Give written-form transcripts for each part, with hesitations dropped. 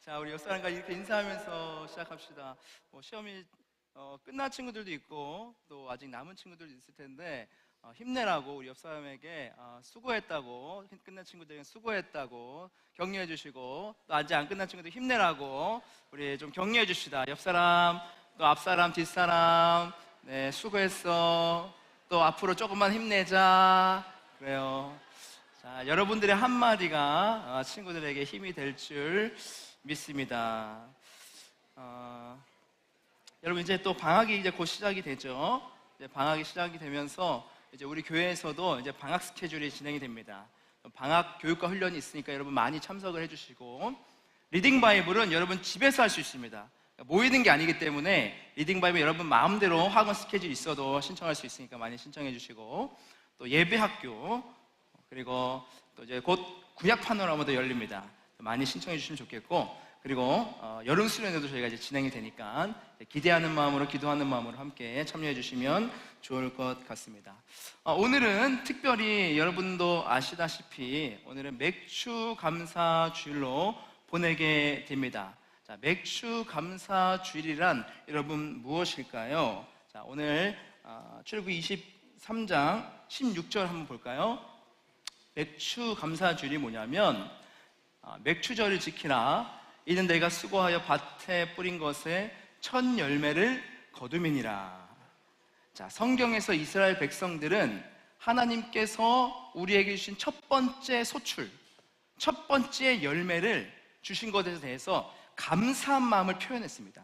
자, 우리 옆 사람과 이렇게 인사하면서 시작합시다. 시험이 끝난 친구들도 있고 또 아직 남은 친구들도 있을 텐데 힘내라고 우리 옆 사람에게 수고했다고, 끝난 친구들에게 수고했다고 격려해 주시고, 또 아직 안 끝난 친구들 힘내라고 우리 좀 격려해 주시다. 옆 사람, 또 앞 사람, 뒷 사람, 네, 수고했어. 또 앞으로 조금만 힘내자. 그래요. 자, 여러분들의 한마디가 친구들에게 힘이 될 줄 믿습니다. 여러분, 이제 또 방학이 이제 곧 시작이 되죠. 이제 방학이 시작이 되면서 이제 우리 교회에서도 이제 방학 스케줄이 진행이 됩니다. 방학 교육과 훈련이 있으니까 여러분 많이 참석을 해주시고, 리딩 바이블은 여러분 집에서 할 수 있습니다. 모이는 게 아니기 때문에 리딩 바이블 여러분 마음대로 학원 스케줄 있어도 신청할 수 있으니까 많이 신청해 주시고, 또 예배 학교, 그리고 또 이제 곧 구약 파노라마도 열립니다. 많이 신청해 주시면 좋겠고, 그리고 여름 수련회도 저희가 이제 진행이 되니까 기대하는 마음으로, 기도하는 마음으로 함께 참여해 주시면 좋을 것 같습니다. 오늘은 특별히 여러분도 아시다시피 오늘은 맥주 감사 주일로 보내게 됩니다. 자, 맥주 감사 주일이란 여러분 무엇일까요? 자, 오늘 출애굽기 23장 16절 한번 볼까요? 맥주 감사 주일이 뭐냐면, 맥주절을 지키라. 이는 내가 수고하여 밭에 뿌린 것에 첫 열매를 거두미니라. 자, 성경에서 이스라엘 백성들은 하나님께서 우리에게 주신 첫 번째 소출, 첫 번째 열매를 주신 것에 대해서 감사한 마음을 표현했습니다.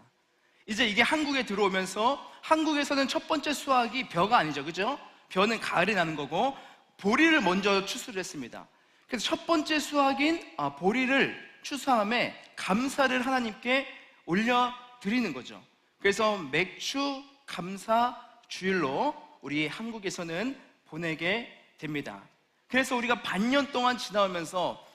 이제 이게 한국에 들어오면서, 한국에서는 첫 번째 수확이 벼가 아니죠, 그죠? 벼는 가을에 나는 거고 보리를 먼저 추수를 했습니다. 그래서 첫 번째 수확인 보리를 추수함에 감사를 하나님께 올려드리는 거죠. 그래서 맥주 감사 주일로 우리 한국에서는 보내게 됩니다. 그래서 우리가 반년 동안 지나오면서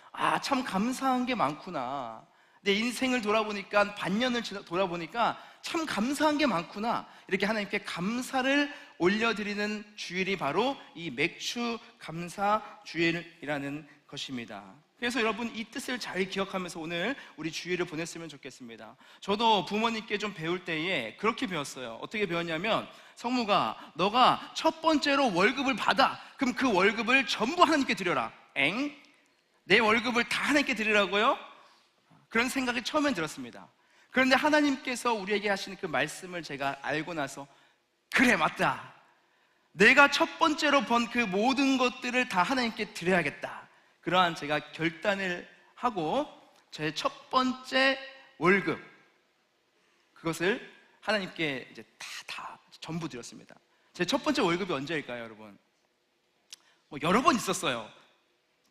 참 감사한 게 많구나, 내 인생을 돌아보니까, 반년을 돌아보니까 참 감사한 게 많구나, 이렇게 하나님께 감사를 올려드리는 주일이 바로 이 맥주 감사 주일이라는 것입니다. 그래서 여러분, 이 뜻을 잘 기억하면서 오늘 우리 주일을 보냈으면 좋겠습니다. 저도 부모님께 좀 배울 때에 그렇게 배웠어요. 어떻게 배웠냐면, 성무가, 너가 첫 번째로 월급을 받아. 그럼 그 월급을 전부 하나님께 드려라. 내 월급을 다 하나님께 드리라고요? 그런 생각이 처음엔 들었습니다. 그런데 하나님께서 우리에게 하시는 그 말씀을 제가 알고 나서, 그래, 맞다. 내가 첫 번째로 번 그 모든 것들을 다 하나님께 드려야겠다. 그러한 제가 결단을 하고 제 첫 번째 월급, 그것을 하나님께 이제 다 전부 드렸습니다. 제 첫 번째 월급이 언제일까요, 여러분? 여러 번 있었어요.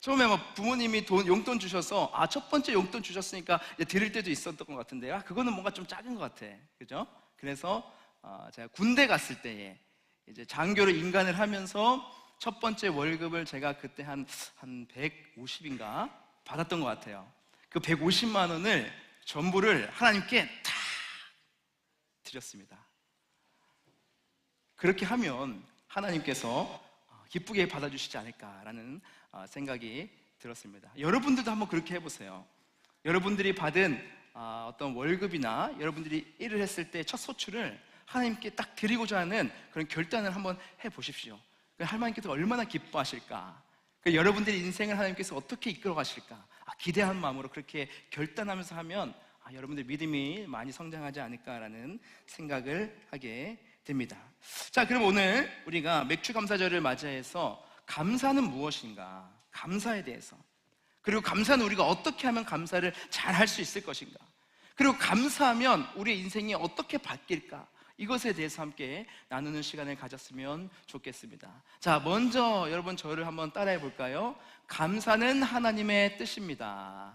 처음에 부모님이 용돈 주셔서 첫 번째 용돈 주셨으니까 이제 드릴 때도 있었던 것 같은데, 그거는 뭔가 좀 작은 것 같아, 그죠? 그래서 제가 군대 갔을 때에 이제 장교로 인간을 하면서 첫 번째 월급을 제가 그때 한 150인가 받았던 것 같아요. 그 150만 원을 전부를 하나님께 다 드렸습니다. 그렇게 하면 하나님께서 기쁘게 받아주시지 않을까라는 생각이 들었습니다. 여러분들도 한번 그렇게 해보세요. 여러분들이 받은 어떤 월급이나 여러분들이 일을 했을 때 첫 소출을 하나님께 딱 드리고자 하는 그런 결단을 한번 해보십시오. 하나님께서 얼마나 기뻐하실까, 여러분들의 인생을 하나님께서 어떻게 이끌어 가실까, 기대하는 마음으로 그렇게 결단하면서 하면 여러분들 믿음이 많이 성장하지 않을까라는 생각을 하게 됩니다. 자, 그럼 오늘 우리가 맥주 감사절을 맞이해서 감사는 무엇인가, 감사에 대해서, 그리고 감사는 우리가 어떻게 하면 감사를 잘 할 수 있을 것인가, 그리고 감사하면 우리의 인생이 어떻게 바뀔까, 이것에 대해서 함께 나누는 시간을 가졌으면 좋겠습니다. 자, 먼저 여러분 저를 한번 따라해 볼까요? 감사는 하나님의 뜻입니다.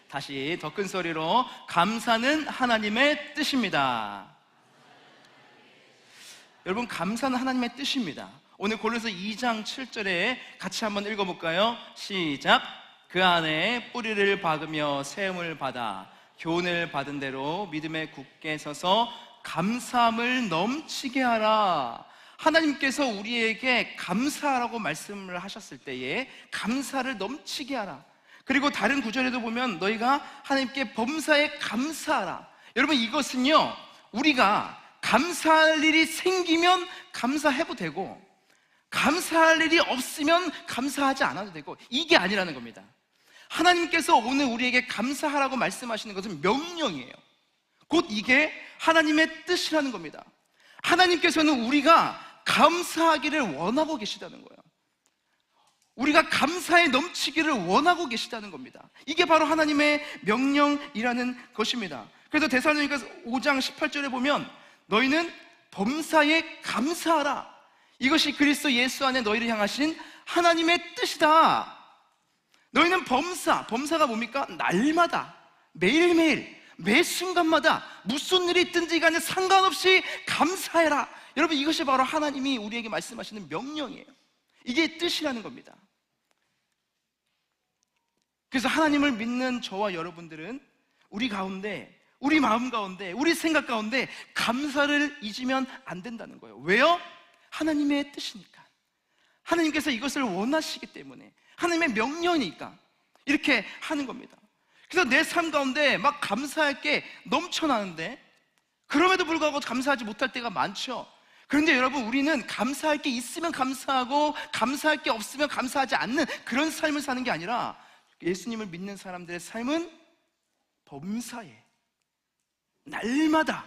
다시 더 큰 소리로, 감사는 하나님의 뜻입니다. 여러분, 감사는 하나님의 뜻입니다. 오늘 고린도서 2장 7절에 같이 한번 읽어볼까요? 시작. 그 안에 뿌리를 박으며 세움을 받아 교훈을 받은 대로 믿음에 굳게 서서 감사함을 넘치게 하라. 하나님께서 우리에게 감사하라고 말씀을 하셨을 때에 감사를 넘치게 하라. 그리고 다른 구절에도 보면 너희가 하나님께 범사에 감사하라. 여러분, 이것은요, 우리가 감사할 일이 생기면 감사해도 되고 감사할 일이 없으면 감사하지 않아도 되고, 이게 아니라는 겁니다. 하나님께서 오늘 우리에게 감사하라고 말씀하시는 것은 명령이에요. 곧 이게 하나님의 뜻이라는 겁니다. 하나님께서는 우리가 감사하기를 원하고 계시다는 거예요. 우리가 감사에 넘치기를 원하고 계시다는 겁니다. 이게 바로 하나님의 명령이라는 것입니다. 그래서 데살로니가서 5장 18절에 보면 너희는 범사에 감사하라. 이것이 그리스도 예수 안에 너희를 향하신 하나님의 뜻이다. 너희는 범사가 뭡니까? 날마다, 매일매일, 매 순간마다 무슨 일이 있든지 간에 상관없이 감사해라. 여러분, 이것이 바로 하나님이 우리에게 말씀하시는 명령이에요. 이게 뜻이라는 겁니다. 그래서 하나님을 믿는 저와 여러분들은 우리 가운데, 우리 마음 가운데, 우리 생각 가운데 감사를 잊으면 안 된다는 거예요. 왜요? 하나님의 뜻이니까. 하나님께서 이것을 원하시기 때문에, 하나님의 명령이니까 이렇게 하는 겁니다. 그래서 내 삶 가운데 막 감사할 게 넘쳐나는데 그럼에도 불구하고 감사하지 못할 때가 많죠. 그런데 여러분, 우리는 감사할 게 있으면 감사하고 감사할 게 없으면 감사하지 않는 그런 삶을 사는 게 아니라, 예수님을 믿는 사람들의 삶은 범사에 날마다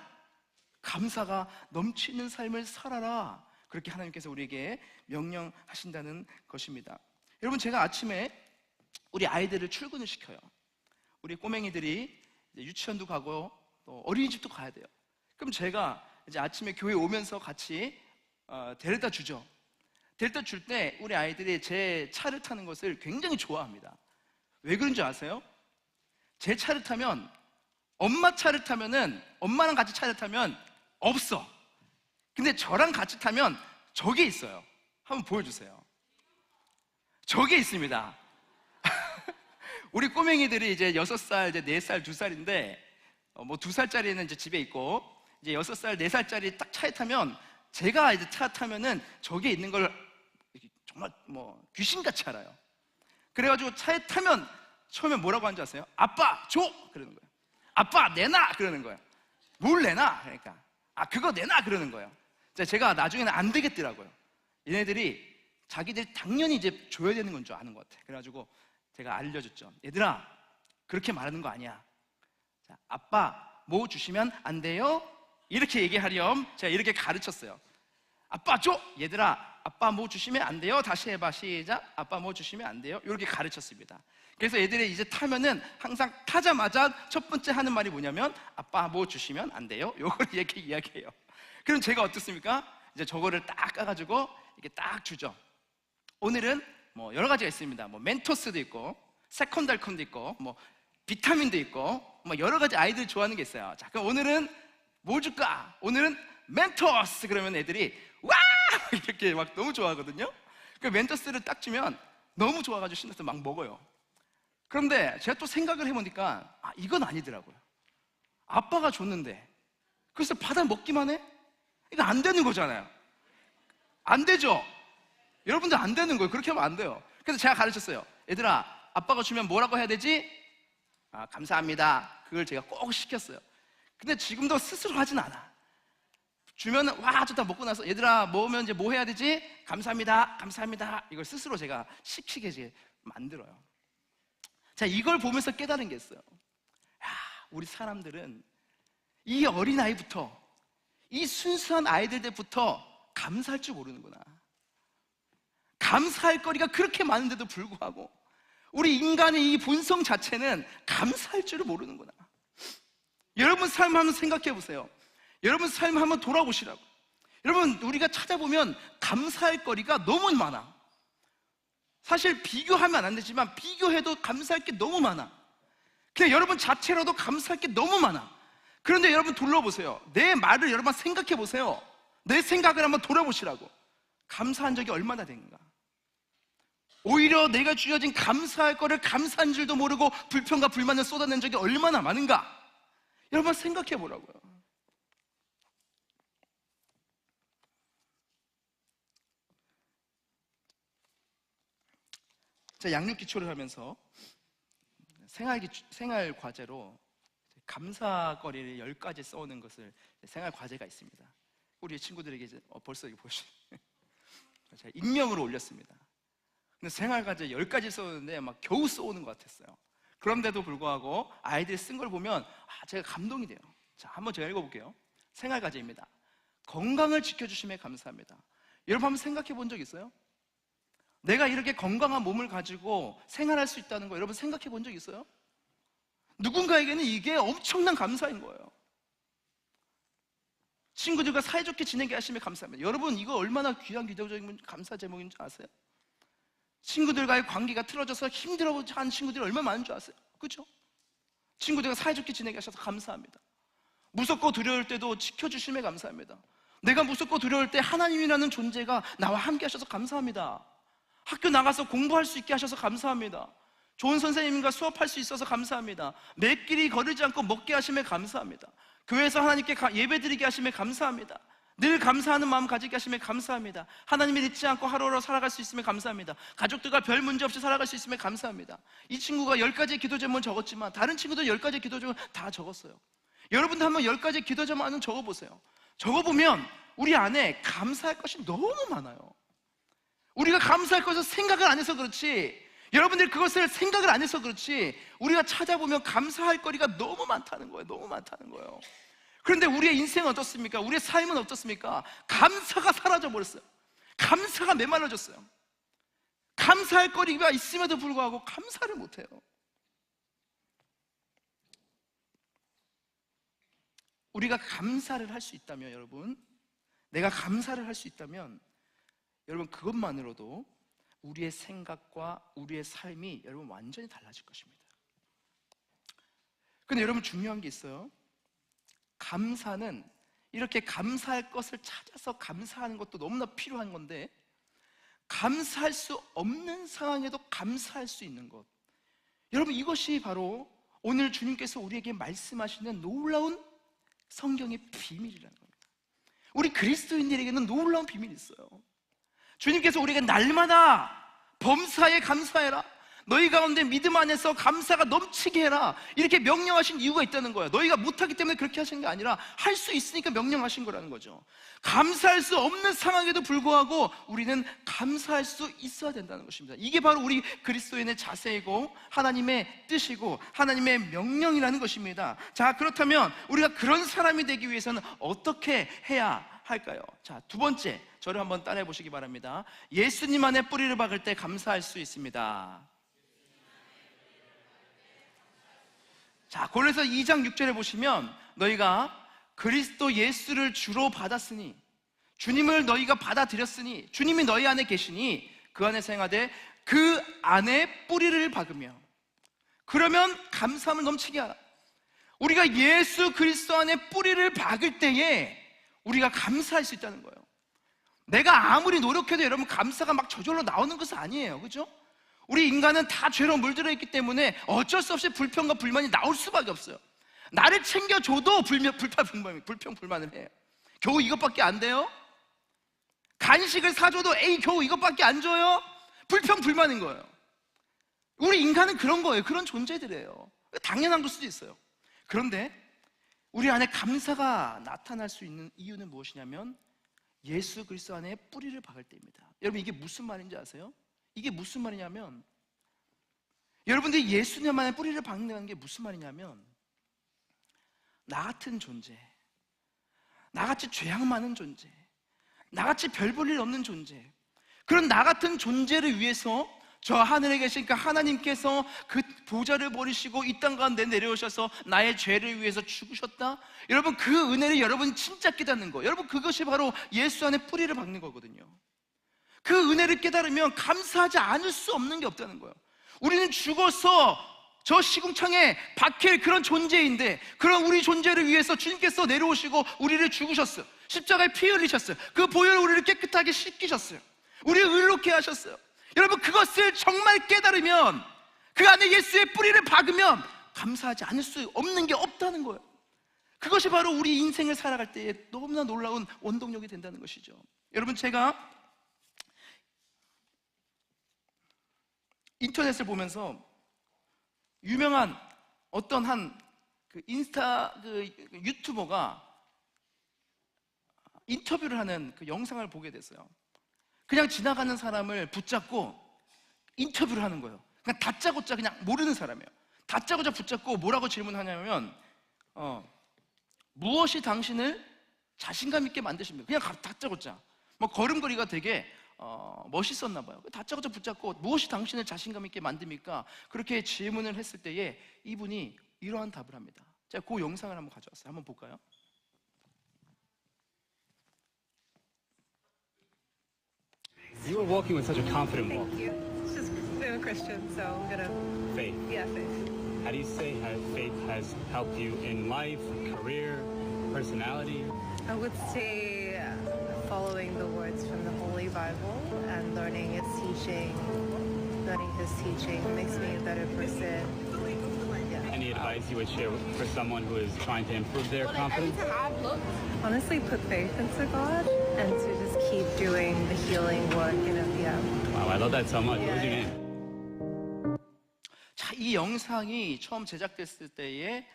감사가 넘치는 삶을 살아라. 그렇게 하나님께서 우리에게 명령하신다는 것입니다. 여러분, 제가 아침에 우리 아이들을 출근을 시켜요. 우리 꼬맹이들이 이제 유치원도 가고 또 어린이집도 가야 돼요. 그럼 제가 이제 아침에 교회 오면서 같이 데려다 주죠. 데려다 줄 때 우리 아이들이 제 차를 타는 것을 굉장히 좋아합니다. 왜 그런지 아세요? 제 차를 타면, 엄마 차를 타면은, 엄마랑 같이 차를 타면 없어. 근데 저랑 같이 타면 저게 있어요. 한번 보여주세요. 저게 있습니다. 우리 꼬맹이들이 이제 6살, 이제 4살, 2살인데, 뭐 2살짜리는 이제 집에 있고, 이제 6살, 4살짜리 딱 차에 타면, 제가 이제 차 타면은 저게 있는 걸 정말 뭐 귀신같이 알아요. 그래가지고 차에 타면 처음에 뭐라고 하는지 아세요? 아빠 줘! 그러는 거예요. 아빠 내놔! 그러는 거예요. 뭘 내놔? 그러니까 그거 내놔! 그러는 거예요. 제가 나중에는 안 되겠더라고요. 얘네들이 자기들이 당연히 이제 줘야 되는 건 줄 아는 것 같아. 그래가지고 제가 알려줬죠. 얘들아, 그렇게 말하는 거 아니야. 자, 아빠 뭐 주시면 안 돼요? 이렇게 얘기하렴. 제가 이렇게 가르쳤어요. 아빠 줘! 얘들아, 아빠 뭐 주시면 안 돼요? 다시 해봐. 시작. 아빠 뭐 주시면 안 돼요? 이렇게 가르쳤습니다. 그래서 애들이 이제 타면은 항상 타자마자 첫 번째 하는 말이 뭐냐면, 아빠 뭐 주시면 안 돼요? 요걸 이렇게 이야기해요. 그럼 제가 어떻습니까? 이제 저거를 딱 까가지고 이렇게 딱 주죠. 오늘은 뭐 여러 가지가 있습니다. 뭐 멘토스도 있고, 새콤달콤도 있고, 뭐 비타민도 있고, 뭐 여러 가지 아이들 좋아하는 게 있어요. 자, 그럼 오늘은 뭐 줄까? 오늘은 멘토스! 그러면 애들이 와! 이렇게 막 너무 좋아하거든요. 그 멘토스를 딱 주면 너무 좋아가지고 신나서 막 먹어요. 그런데 제가 또 생각을 해보니까 이건 아니더라고요. 아빠가 줬는데 그래서 받아 먹기만 해? 이거 안 되는 거잖아요. 안 되죠? 여러분들 안 되는 거예요. 그렇게 하면 안 돼요. 그래서 제가 가르쳤어요. 얘들아, 아빠가 주면 뭐라고 해야 되지? 감사합니다. 그걸 제가 꼭 시켰어요. 근데 지금도 스스로 하진 않아. 주면은 와 좋다 먹고 나서, 얘들아 먹으면 이제 뭐 해야 되지? 감사합니다, 감사합니다. 이걸 스스로 제가 시키게 이제 만들어요. 자, 이걸 보면서 깨달은 게 있어요. 우리 사람들은 이 어린아이부터, 이 순수한 아이들 때부터 감사할 줄 모르는구나. 감사할 거리가 그렇게 많은데도 불구하고 우리 인간의 이 본성 자체는 감사할 줄을 모르는구나. 여러분 삶 한번 생각해 보세요. 여러분 삶 한번 돌아보시라고. 여러분, 우리가 찾아보면 감사할 거리가 너무 많아. 사실 비교하면 안 되지만 비교해도 감사할 게 너무 많아. 그냥 여러분 자체로도 감사할 게 너무 많아. 그런데 여러분 둘러보세요. 내 말을 여러분 생각해 보세요. 내 생각을 한번 돌아보시라고. 감사한 적이 얼마나 된가? 오히려 내가 주어진 감사할 거를 감사한 줄도 모르고 불평과 불만을 쏟아낸 적이 얼마나 많은가? 여러분 생각해 보라고요. 자, 양육 기초를 하면서 생활 과제로 감사거리를 10가지 써오는 것을 생활 과제가 있습니다. 우리 친구들에게 이제 벌써 이거 보시 제가 익명으로 올렸습니다. 근데 생활 과제 10가지 써오는데 막 겨우 써오는 것 같았어요. 그런데도 불구하고 아이들이 쓴 걸 보면 제가 감동이 돼요. 자, 한번 제가 읽어볼게요. 생활 과제입니다. 건강을 지켜주심에 감사합니다. 여러분 한번 생각해 본 적 있어요? 내가 이렇게 건강한 몸을 가지고 생활할 수 있다는 거 여러분 생각해 본 적 있어요? 누군가에게는 이게 엄청난 감사인 거예요. 친구들과 사이좋게 지내게 하심에 감사합니다. 여러분 이거 얼마나 귀한 기도적인 감사 제목인 줄 아세요? 친구들과의 관계가 틀어져서 힘들어하는 친구들이 얼마나 많은 줄 아세요? 그렇죠? 친구들과 사이좋게 지내게 하셔서 감사합니다. 무섭고 두려울 때도 지켜주심에 감사합니다. 내가 무섭고 두려울 때 하나님이라는 존재가 나와 함께 하셔서 감사합니다. 학교 나가서 공부할 수 있게 하셔서 감사합니다. 좋은 선생님과 수업할 수 있어서 감사합니다. 매 길이 거르지 않고 먹게 하심에 감사합니다. 교회에서 하나님께 예배드리게 하심에 감사합니다. 늘 감사하는 마음 가지게 하심에 감사합니다. 하나님을 잊지 않고 하루하루 살아갈 수 있음에 감사합니다. 가족들과 별 문제 없이 살아갈 수 있음에 감사합니다. 이 친구가 10가지의 기도 제목은 적었지만 다른 친구도 10가지의 기도 제목은 다 적었어요. 여러분도 한번 10가지의 기도 제목은 적어보세요. 적어보면 우리 안에 감사할 것이 너무 많아요. 우리가 감사할 것을 생각을 안 해서 그렇지, 여러분들이 그것을 생각을 안 해서 그렇지, 우리가 찾아보면 감사할 거리가 너무 많다는 거예요. 너무 많다는 거예요. 그런데 우리의 인생은 어떻습니까? 우리의 삶은 어떻습니까? 감사가 사라져버렸어요. 감사가 메말라졌어요. 감사할 거리가 있음에도 불구하고 감사를 못해요. 우리가 감사를 할 수 있다면, 여러분, 내가 감사를 할 수 있다면 여러분 그것만으로도 우리의 생각과 우리의 삶이 여러분 완전히 달라질 것입니다. 근데 여러분 중요한 게 있어요. 감사는 이렇게 감사할 것을 찾아서 감사하는 것도 너무나 필요한 건데, 감사할 수 없는 상황에도 감사할 수 있는 것, 여러분 이것이 바로 오늘 주님께서 우리에게 말씀하시는 놀라운 성경의 비밀이라는 겁니다. 우리 그리스도인들에게는 놀라운 비밀이 있어요. 주님께서 우리에게 날마다 범사에 감사해라, 너희 가운데 믿음 안에서 감사가 넘치게 해라, 이렇게 명령하신 이유가 있다는 거예요. 너희가 못하기 때문에 그렇게 하신 게 아니라 할 수 있으니까 명령하신 거라는 거죠. 감사할 수 없는 상황에도 불구하고 우리는 감사할 수 있어야 된다는 것입니다. 이게 바로 우리 그리스도인의 자세이고 하나님의 뜻이고 하나님의 명령이라는 것입니다. 자, 그렇다면 우리가 그런 사람이 되기 위해서는 어떻게 해야 할까요? 자, 두 번째, 저를 한번 따라해 보시기 바랍니다. 예수님 안에 뿌리를 박을 때 감사할 수 있습니다. 자, 고린도서 2장 6절에 보시면 너희가 그리스도 예수를 주로 받았으니, 주님을 너희가 받아들였으니, 주님이 너희 안에 계시니 그 안에 생활하되 그 안에 뿌리를 박으며, 그러면 감사함을 넘치게 하라. 우리가 예수 그리스도 안에 뿌리를 박을 때에 우리가 감사할 수 있다는 거예요. 내가 아무리 노력해도 여러분 감사가 막 저절로 나오는 것은 아니에요. 그죠? 우리 인간은 다 죄로 물들어 있기 때문에 어쩔 수 없이 불평과 불만이 나올 수밖에 없어요. 나를 챙겨줘도 불평 불만을 해요. 겨우 이것밖에 안 돼요? 간식을 사줘도 에이 겨우 이것밖에 안 줘요? 불평 불만인 거예요. 우리 인간은 그런 거예요. 그런 존재들이에요. 당연한 걸 수도 있어요. 그런데 우리 안에 감사가 나타날 수 있는 이유는 무엇이냐면 예수 그리스도 안에 뿌리를 박을 때입니다. 여러분 이게 무슨 말인지 아세요? 이게 무슨 말이냐면, 여러분들이 예수님 안에 뿌리를 박는다는 게 무슨 말이냐면, 나 같은 존재, 나같이 죄악 많은 존재, 나같이 별 볼 일 없는 존재, 그런 나 같은 존재를 위해서 저 하늘에 계신 그 하나님께서 그 보좌를 버리시고 이 땅 가운데 내려오셔서 나의 죄를 위해서 죽으셨다. 여러분 그 은혜를 여러분이 진짜 깨닫는 거예요. 여러분 그것이 바로 예수 안에 뿌리를 박는 거거든요. 그 은혜를 깨달으면 감사하지 않을 수 없는 게 없다는 거예요. 우리는 죽어서 저 시궁창에 박힐 그런 존재인데, 그런 우리 존재를 위해서 주님께서 내려오시고 우리를 죽으셨어요. 십자가에 피 흘리셨어요. 그 보혈로 우리를 깨끗하게 씻기셨어요. 우리를 의롭게 하셨어요. 여러분 그것을 정말 깨달으면, 그 안에 예수의 뿌리를 박으면 감사하지 않을 수 없는 게 없다는 거예요. 그것이 바로 우리 인생을 살아갈 때에 너무나 놀라운 원동력이 된다는 것이죠. 여러분 제가 인터넷을 보면서 유명한 어떤 그 인스타 그 유튜버가 인터뷰를 하는 그 영상을 보게 됐어요. 그냥 지나가는 사람을 붙잡고 인터뷰를 하는 거예요. 그냥 다짜고짜 그냥 모르는 사람이에요. 다짜고짜 붙잡고 뭐라고 질문하냐면 무엇이 당신을 자신감 있게 만드십니까? 그냥 다짜고짜 뭐 걸음걸이가 되게 멋있었나 봐요. 다짜고짜 붙잡고 무엇이 당신을 자신감 있게 만듭니까? 그렇게 질문을 했을 때에 이분이 이러한 답을 합니다. 제가 그 영상을 한번 가져왔어요. 한번 볼까요? You were walking with such a confident walk. Thank you. It's just I'm a Christian, so I'm gonna. Faith. Yeah, faith. How do you say how faith has helped you in life, career, personality? I would say following the words from the Holy Bible and learning its teaching, learning His teaching makes me a better person. Yeah. Any advice you would share for someone who is trying to improve their confidence? Honestly, put faith into God and to just keep doing the healing work. Yeah. Wow, I love that so much. What was your Yeah. name? 자, 이 영상이 처음 제작됐을 때에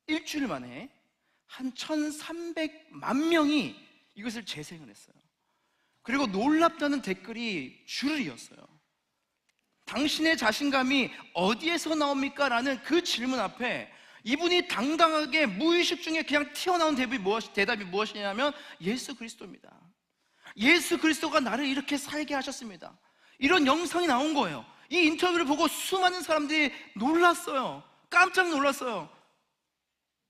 일주일 만에 한 1,300만 명이 이것을 재생을 했어요. 그리고 놀랍다는 댓글이 줄을 이었어요. 당신의 자신감이 어디에서 나옵니까? 라는 그 질문 앞에 이분이 당당하게 무의식 중에 그냥 튀어나온 대답이 무엇이냐면 예수 그리스도입니다. 예수 그리스도가 나를 이렇게 살게 하셨습니다. 이런 영상이 나온 거예요. 이 인터뷰를 보고 수많은 사람들이 놀랐어요. 깜짝 놀랐어요.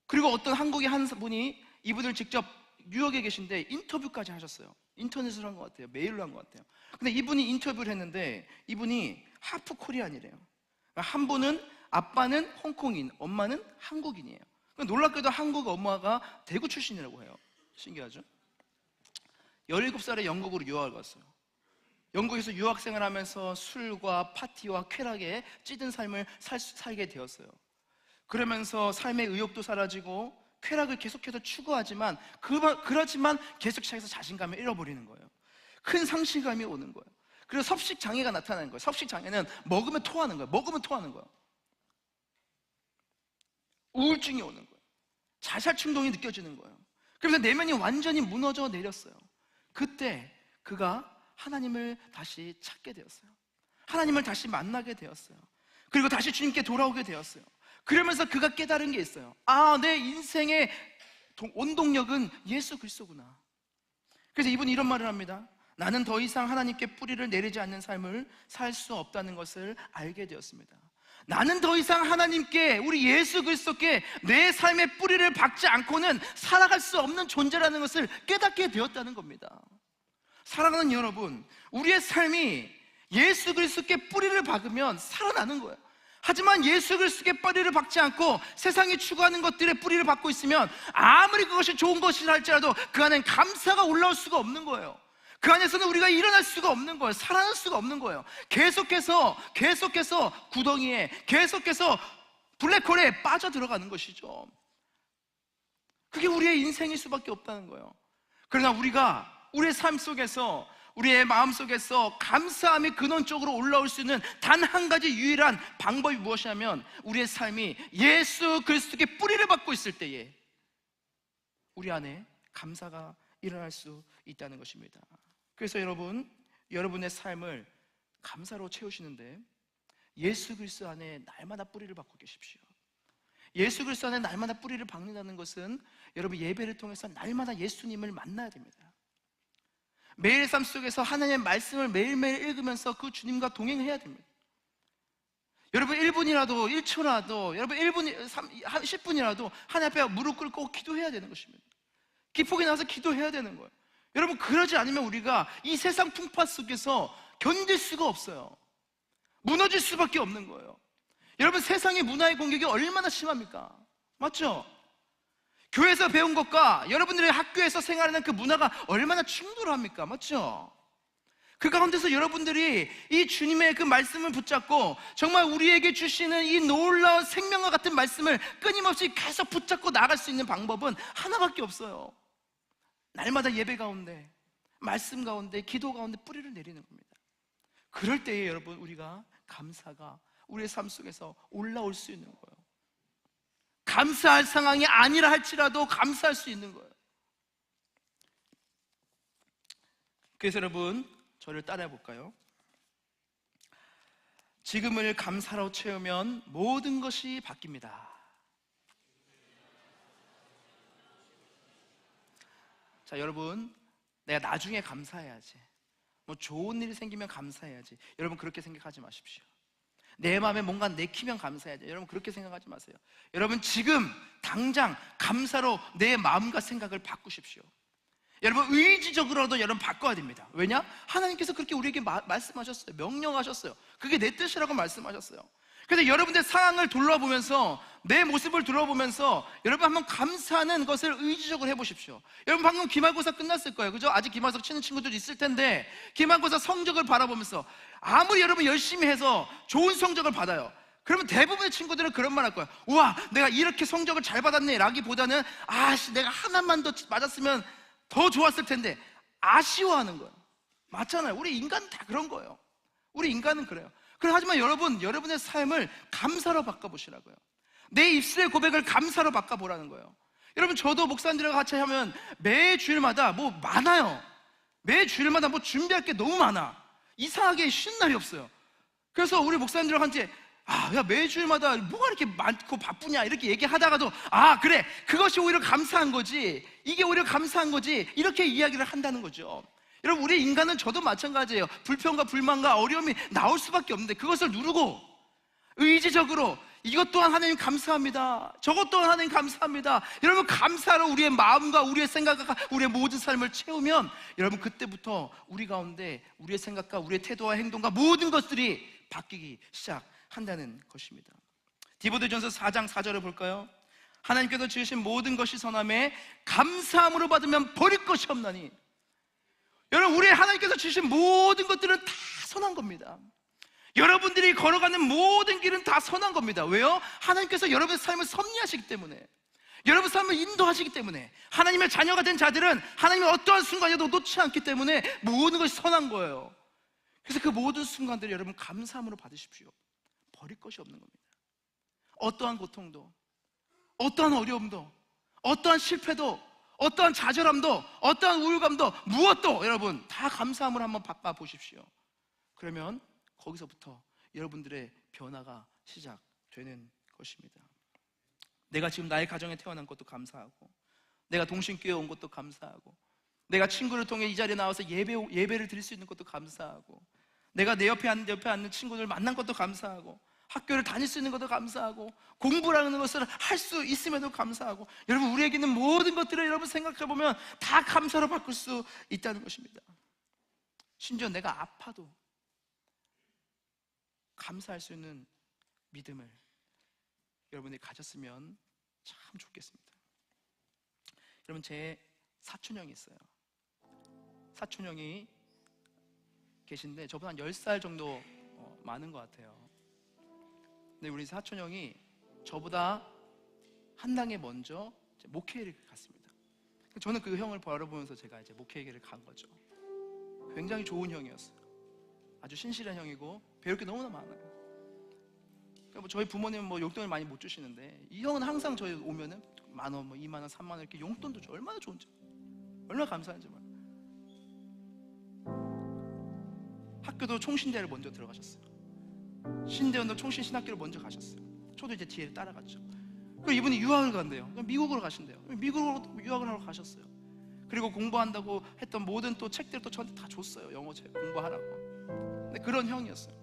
그리고 어떤 한국의 한 분이 이분을 직접 뉴욕에 계신데 인터뷰까지 하셨어요. 인터넷으로 한 것 같아요. 메일로 한 것 같아요. 근데 이분이 인터뷰를 했는데 이분이 하프 코리안이래요. 한 분은 아빠는 홍콩인, 엄마는 한국인이에요. 놀랍게도 한국 엄마가 대구 출신이라고 해요. 신기하죠? 17살에 영국으로 유학을 갔어요. 영국에서 유학생을 하면서 술과 파티와 쾌락에 찌든 삶을 살게 되었어요. 그러면서 삶의 의욕도 사라지고 쾌락을 계속해서 추구하지만 그렇지만 계속 시작해서 자신감을 잃어버리는 거예요. 큰 상실감이 오는 거예요. 그리고 섭식장애가 나타나는 거예요. 섭식장애는 먹으면 토하는 거예요. 먹으면 토하는 거예요. 우울증이 오는 거예요. 자살 충동이 느껴지는 거예요. 그래서 내면이 완전히 무너져 내렸어요. 그때 그가 하나님을 다시 찾게 되었어요. 하나님을 다시 만나게 되었어요. 그리고 다시 주님께 돌아오게 되었어요. 그러면서 그가 깨달은 게 있어요. 아, 내 인생의 원동력은 예수 그리스도구나. 그래서 이분이 이런 말을 합니다. 나는 더 이상 하나님께 뿌리를 내리지 않는 삶을 살 수 없다는 것을 알게 되었습니다. 나는 더 이상 하나님께, 우리 예수 그리스도께 내 삶의 뿌리를 박지 않고는 살아갈 수 없는 존재라는 것을 깨닫게 되었다는 겁니다. 사랑하는 여러분, 우리의 삶이 예수 그리스도께 뿌리를 박으면 살아나는 거예요. 하지만 예수 그리스도께 뿌리를 박지 않고 세상이 추구하는 것들에 뿌리를 박고 있으면 아무리 그것이 좋은 것이라 할지라도 그 안엔 감사가 올라올 수가 없는 거예요. 그 안에서는 우리가 일어날 수가 없는 거예요. 살아날 수가 없는 거예요. 계속해서 구덩이에, 계속해서 블랙홀에 빠져들어가는 것이죠. 그게 우리의 인생일 수밖에 없다는 거예요. 그러나 우리가 우리의 삶 속에서, 우리의 마음 속에서 감사함이 근원적으로 올라올 수 있는 단 한 가지 유일한 방법이 무엇이냐면 우리의 삶이 예수 그리스도께 뿌리를 받고 있을 때에 우리 안에 감사가 일어날 수 있다는 것입니다. 그래서 여러분의 삶을 감사로 채우시는데 예수 그리스도 안에 날마다 뿌리를 받고 계십시오. 예수 그리스도 안에 날마다 뿌리를 박는다는 것은 여러분 예배를 통해서 날마다 예수님을 만나야 됩니다. 매일 삶 속에서 하나님의 말씀을 매일매일 읽으면서 그 주님과 동행해야 됩니다. 여러분 1분이라도 1초라도 여러분 1분, 10분이라도 하나님 앞에 무릎 꿇고 기도해야 되는 것입니다. 기폭이 나서 기도해야 되는 거예요. 여러분 그러지 않으면 우리가 이 세상 풍파 속에서 견딜 수가 없어요. 무너질 수밖에 없는 거예요. 여러분 세상의 문화의 공격이 얼마나 심합니까? 맞죠? 교회에서 배운 것과 여러분들의 학교에서 생활하는 그 문화가 얼마나 충돌합니까? 맞죠? 그 가운데서 여러분들이 이 주님의 그 말씀을 붙잡고 정말 우리에게 주시는 이 놀라운 생명과 같은 말씀을 끊임없이 계속 붙잡고 나아갈 수 있는 방법은 하나밖에 없어요. 날마다 예배 가운데, 말씀 가운데, 기도 가운데 뿌리를 내리는 겁니다. 그럴 때에 여러분 우리가 감사가 우리의 삶 속에서 올라올 수 있는 거예요. 감사할 상황이 아니라 할지라도 감사할 수 있는 거예요. 그래서 여러분, 저를 따라해 볼까요? 지금을 감사로 채우면 모든 것이 바뀝니다. 자, 여러분, 내가 나중에 감사해야지, 뭐 좋은 일이 생기면 감사해야지, 여러분 그렇게 생각하지 마십시오. 내 마음에 뭔가 내키면 감사해야지, 여러분 그렇게 생각하지 마세요. 여러분 지금 당장 감사로 내 마음과 생각을 바꾸십시오. 여러분 의지적으로도 여러분 바꿔야 됩니다. 왜냐? 하나님께서 그렇게 우리에게 말씀하셨어요. 명령하셨어요. 그게 내 뜻이라고 말씀하셨어요. 그래서 여러분들 상황을 둘러보면서, 내 모습을 둘러보면서 여러분 한번 감사하는 것을 의지적으로 해보십시오. 여러분 방금 기말고사 끝났을 거예요, 그죠? 아직 기말고사 치는 친구들 있을 텐데, 기말고사 성적을 바라보면서 아무리 여러분 열심히 해서 좋은 성적을 받아요, 그러면 대부분의 친구들은 그런 말 할 거야. 우와, 내가 이렇게 성적을 잘 받았네 라기보다는 내가 하나만 더 맞았으면 더 좋았을 텐데, 아쉬워하는 거예요. 맞잖아요. 우리 인간은 다 그런 거예요. 우리 인간은 그래요. 하지만 여러분의 삶을 감사로 바꿔보시라고요. 내 입술의 고백을 감사로 바꿔보라는 거예요. 여러분, 저도 목사님들과 같이 하면 매 주일마다 뭐 많아요. 매 주일마다 뭐 준비할 게 너무 많아. 이상하게 쉬는 날이 없어요. 그래서 우리 목사님들한테 야, 매 주일마다 뭐가 이렇게 많고 바쁘냐 이렇게 얘기하다가도 그래, 그것이 오히려 감사한 거지, 이게 오히려 감사한 거지, 이렇게 이야기를 한다는 거죠. 여러분, 우리 인간은, 저도 마찬가지예요. 불평과 불만과 어려움이 나올 수밖에 없는데, 그것을 누르고 의지적으로 이것 또한 하나님 감사합니다, 저것 또한 하나님 감사합니다, 여러분 감사로 우리의 마음과 우리의 생각과 우리의 모든 삶을 채우면, 여러분 그때부터 우리 가운데 우리의 생각과 우리의 태도와 행동과 모든 것들이 바뀌기 시작한다는 것입니다. 디모데전서 4장 4절을 볼까요? 하나님께서 지으신 모든 것이 선함에 감사함으로 받으면 버릴 것이 없나니. 여러분, 우리 하나님께서 주신 모든 것들은 다 선한 겁니다. 여러분들이 걸어가는 모든 길은 다 선한 겁니다. 왜요? 하나님께서 여러분의 삶을 섭리하시기 때문에, 여러분 삶을 인도하시기 때문에, 하나님의 자녀가 된 자들은 하나님의 어떠한 순간에도 놓지 않기 때문에 모든 것이 선한 거예요. 그래서 그 모든 순간들을 여러분 감사함으로 받으십시오. 버릴 것이 없는 겁니다. 어떠한 고통도, 어떠한 어려움도, 어떠한 실패도, 어떠한 좌절함도, 어떠한 우울감도, 무엇도 여러분 다 감사함으로 한번 바꿔보십시오. 그러면 거기서부터 여러분들의 변화가 시작되는 것입니다. 내가 지금 나의 가정에 태어난 것도 감사하고, 내가 동신교회 온 것도 감사하고, 내가 친구를 통해 이 자리에 나와서 예배를 드릴 수 있는 것도 감사하고, 내가 내 옆에 앉는 친구들 만난 것도 감사하고, 학교를 다닐 수 있는 것도 감사하고, 공부라는 것을 할 수 있음에도 감사하고, 여러분 우리에게 있는 모든 것들을 여러분 생각해보면 다 감사로 바꿀 수 있다는 것입니다. 심지어 내가 아파도 감사할 수 있는 믿음을 여러분이 가졌으면 참 좋겠습니다. 여러분, 제 사촌형이 있어요. 사촌형이 계신데 저보다 한 10살 정도 많은 것 같아요. 근데 우리 사촌형이 저보다 한 단계 먼저 목회를 갔습니다. 저는 그 형을 바라보면서 제가 이제 목회를 간 거죠. 굉장히 좋은 형이었어요. 아주 신실한 형이고 배울 게 너무나 많아요. 그러니까 뭐 저희 부모님은 뭐 용돈을 많이 못 주시는데, 이 형은 항상 저희 오면은 10,000원, 뭐 20,000원, 30,000원 이렇게 용돈도 줘. 얼마나 좋은지, 얼마나 감사한지 몰라요. 학교도 총신대를 먼저 들어가셨어요. 신대원도 총신신학교를 먼저 가셨어요. 저도 이제 뒤에 따라갔죠. 그리고 이분이 유학을 간대요. 미국으로 가신대요. 미국으로 유학을 하러 가셨어요. 그리고 공부한다고 했던 모든 또 책들을 또 저한테 다 줬어요. 영어 책 공부하라고. 근데 그런 형이었어요.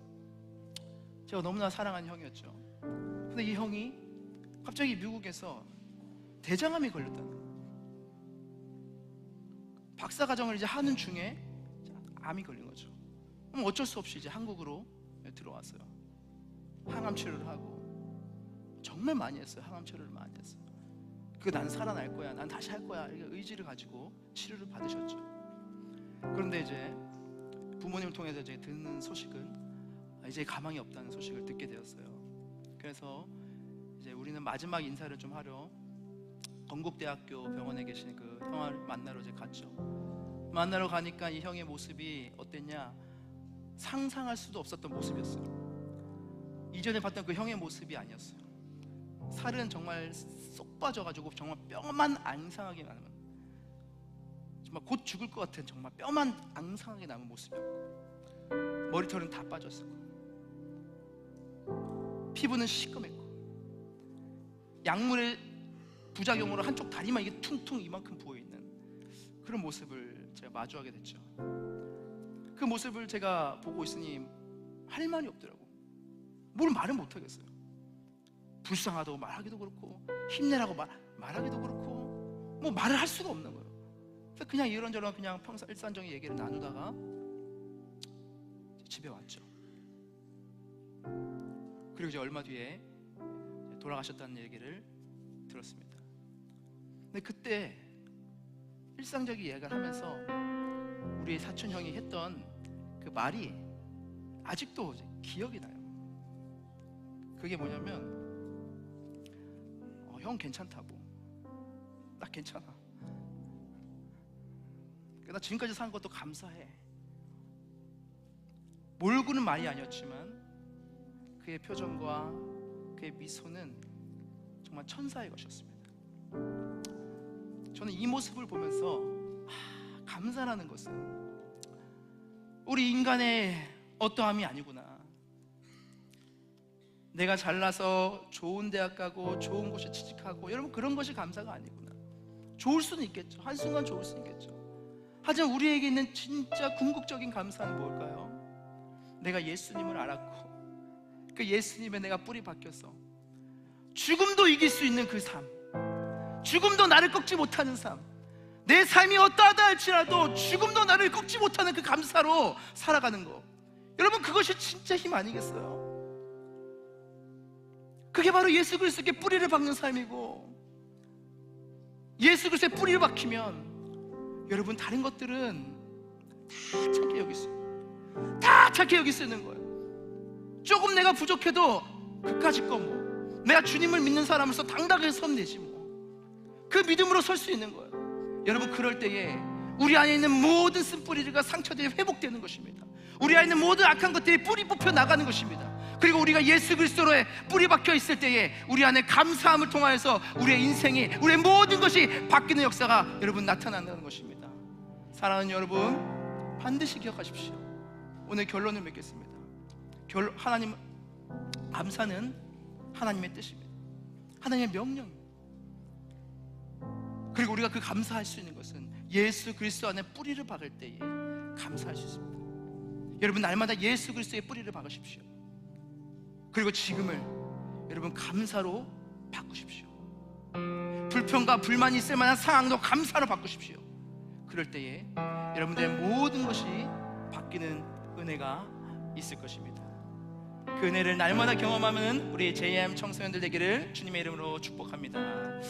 제가 너무나 사랑하는 형이었죠. 근데 이 형이 갑자기 미국에서 대장암이 걸렸다는 거예요. 박사과정을 이제 하는 중에 암이 걸린 거죠. 그럼 어쩔 수 없이 이제 한국으로 들어왔어요. 항암 치료를 하고 정말 많이 했어요. 항암 치료를 많이 했어요. 난 살아날 거야, 난 다시 할 거야, 이렇게 의지를 가지고 치료를 받으셨죠. 그런데 이제 부모님을 통해서 이제 듣는 소식은 이제 가망이 없다는 소식을 듣게 되었어요. 그래서 이제 우리는 마지막 인사를 좀 하러 건국대학교 병원에 계신 그 형을 만나러 이제 갔죠. 만나러 가니까 이 형의 모습이 어땠냐? 상상할 수도 없었던 모습이었어요. 이전에 봤던 그 형의 모습이 아니었어요. 살은 정말 쏙 빠져가지고 정말 뼈만 앙상하게 남은, 정말 곧 죽을 것 같은 정말 뼈만 앙상하게 남은 모습이었고, 머리털은 다 빠졌었고, 피부는 시꺼맸고, 약물의 부작용으로 한쪽 다리만 이게 퉁퉁 이만큼 부어있는 그런 모습을 제가 마주하게 됐죠. 그 모습을 제가 보고 있으니 할 말이 없더라고. 뭘 말을 못하겠어요. 불쌍하다고 말하기도 그렇고, 힘내라고 말하기도 그렇고, 뭐 말을 할 수가 없는 거예요. 그래서 그냥 이런저런 그냥 평소 일상적인 얘기를 나누다가 집에 왔죠. 그리고 이제 얼마 뒤에 돌아가셨다는 얘기를 들었습니다. 근데 그때 일상적인 얘기를 하면서 우리 사촌 형이 했던 그 말이 아직도 기억이 나요. 그게 뭐냐면, 형 괜찮다고, 나 괜찮아, 나 지금까지 산 것도 감사해. 몰고는 말이 아니었지만 그의 표정과 그의 미소는 정말 천사의 것이었습니다. 저는 이 모습을 보면서 감사라는 것은 우리 인간의 어떠함이 아니구나. 내가 잘나서 좋은 대학 가고 좋은 곳에 취직하고, 여러분 그런 것이 감사가 아니구나. 좋을 수는 있겠죠. 한순간 좋을 수는 있겠죠. 하지만 우리에게 있는 진짜 궁극적인 감사는 뭘까요? 내가 예수님을 알았고 그 예수님에 내가 뿌리 박혀서 죽음도 이길 수 있는 그 삶, 죽음도 나를 꺾지 못하는 삶, 내 삶이 어떠하다 할지라도 죽음도 나를 꺾지 못하는 그 감사로 살아가는 거, 여러분 그것이 진짜 힘 아니겠어요? 그게 바로 예수 그리스도께 뿌리를 박는 삶이고, 예수 그리스도에 뿌리를 박히면 여러분 다른 것들은 다 착해 여길 수 있어요. 다 착해 여길 수 있는 거예요. 조금 내가 부족해도 그까짓 거 뭐, 내가 주님을 믿는 사람으로서 당당하게 서면 되지 뭐. 그 믿음으로 설 수 있는 거예요. 여러분 그럴 때에 우리 안에 있는 모든 쓴뿌리들과 상처들이 회복되는 것입니다. 우리 안에 있는 모든 악한 것들이 뿌리 뽑혀 나가는 것입니다. 그리고 우리가 예수 그리스도로에 뿌리 박혀 있을 때에 우리 안에 감사함을 통하여서 우리의 인생이, 우리의 모든 것이 바뀌는 역사가 여러분 나타난다는 것입니다. 사랑하는 여러분, 반드시 기억하십시오. 오늘 결론을 맺겠습니다. 하나님, 감사는 하나님의 뜻입니다. 하나님의 명령입니다. 그리고 우리가 그 감사할 수 있는 것은 예수 그리스도 안에 뿌리를 박을 때에 감사할 수 있습니다. 여러분 날마다 예수 그리스도의 뿌리를 박으십시오. 그리고 지금을 여러분 감사로 바꾸십시오. 불평과 불만이 있을 만한 상황도 감사로 바꾸십시오. 그럴 때에 여러분들의 모든 것이 바뀌는 은혜가 있을 것입니다. 그 은혜를 날마다 경험하는 우리 JM 청소년들 되기를 주님의 이름으로 축복합니다.